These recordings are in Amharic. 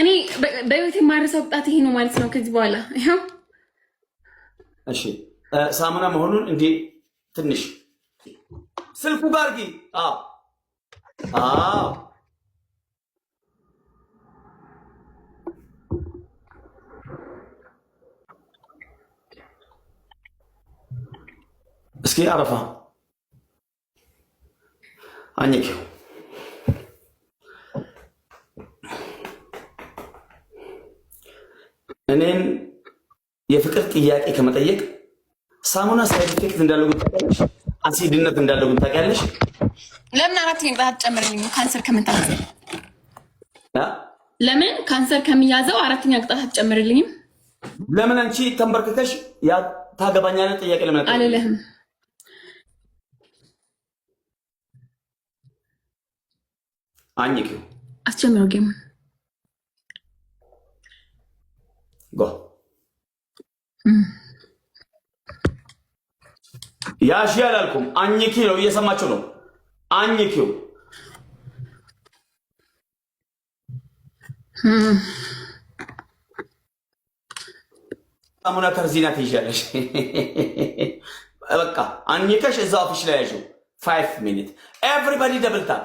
እኔ በህይወት የማረሳው ቅጣት ይሄ ነው ማለት ነው ከዚህ በኋላ ይሄው። እሺ ሳሙና መሆኑን እንዴ ትንሽ ስልኩ ጋር ግን አዎ እስኪ አረፋ አኝከው እኔን የፍቅር ጥያቄ ከመጠየቅ ሳሙና ሳይድ ኢፌክት እንዳለው ታውቂያለሽ? አሲድነት እንዳለው ታውቂያለሽ? ለምን አራተኛ ቅጣት አትጨምርልኝም? ካንሰር ከምታዘው ለምን ካንሰር ከሚያዘው አራተኛ ቅጣት አትጨምርልኝም? ለምን አንቺ ተንበርክከሽ ያ ታገባኛለህ ጥያቄ ለምን አልልህም? አኝኪው አስጀምረው ጌም ጎ ያሺ አላልኩም። አኝኪ ነው እየሰማችሁ ነው። አኝኪው ሳሙና ተርዚና ትይዣለሽ። በቃ አኝከሽ እዛው አፍሽ ላይ ያዥው 5 ሚኒት ኤቭሪባዲ ደብል ታፕ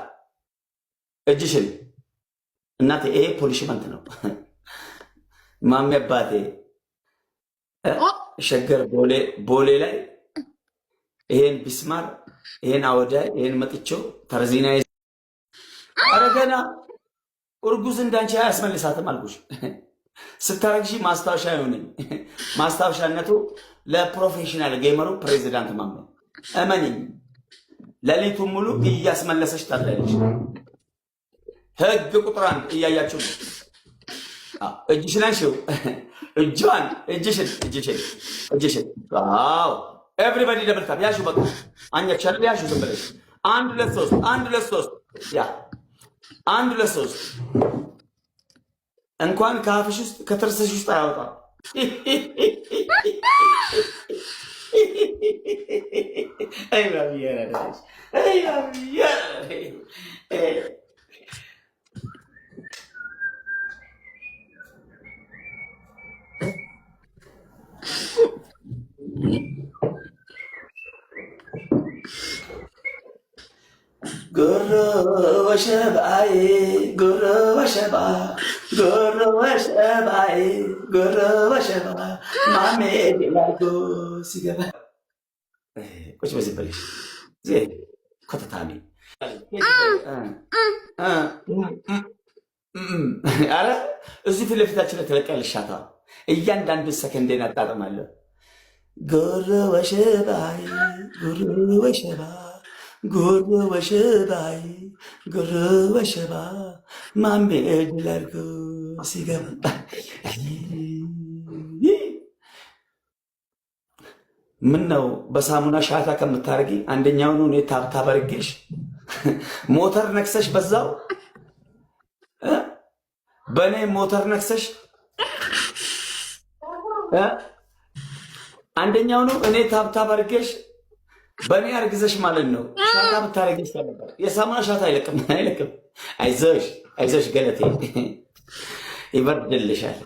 እጅሽን እናቴ ይሄ ፖሊሽመንት ነው። ማሚ አባቴ ሸገር ቦሌ ላይ ይሄን ቢስማር ይሄን አወዳ ይሄን መጥቼው ተርዚና አረገና እርጉዝ እንዳንቺ አያስመልሳትም አልኩሽ። ስታረግሺ ማስታወሻ ይሆነኝ። ማስታወሻነቱ ለፕሮፌሽናል ጌመሩ ፕሬዚዳንት ማም እመኒኝ። ሌሊቱን ሙሉ እያስመለሰች ታድራለች። ህግ ቁጥር 1 እያያችሁ ነው። እጅሽን አንሺው። እጅሽን ዋው ኤቭሪባዲ ደብል ታፕ ያሹ። በቃ አንቺ አይደል ያሹ። ዝም ብለሽ 1 2 3 ያ 1 2 3 እንኳን ከአፍሽ ውስጥ ከጥርስሽ ውስጥ አያወጣም። አይ ጉሮ ወሸባይ ማሜ ዲላጎ ሲገባ ቁጭ በዚህ በልሽ ዜ ኮተታሚ አረ እዚህ ፊት ለፊታችን ተለቀልሽ ሻታ እያንዳንዱ ሰከንዴን አጣጥማለሁ። ጉሮ ወሸባይ ጉሮ ወሸባ ማሜ ዲላጎ ሲገባ ምን ነው በሳሙና ሻታ ከምታረጊ አንደኛውን ነው ታብታብ አድርጌሽ ሞተር ነክሰሽ በዛው በኔ ሞተር ነክሰሽ አንደኛው ነው እኔ ታብታብ አድርጌሽ በኔ አርግዘሽ ማለት ነው። ሻታ ብታረጊሽ ነበር። የሳሙና ሻታ አይለቅም። አይዞሽ ገለቴ ይበርድልሻል።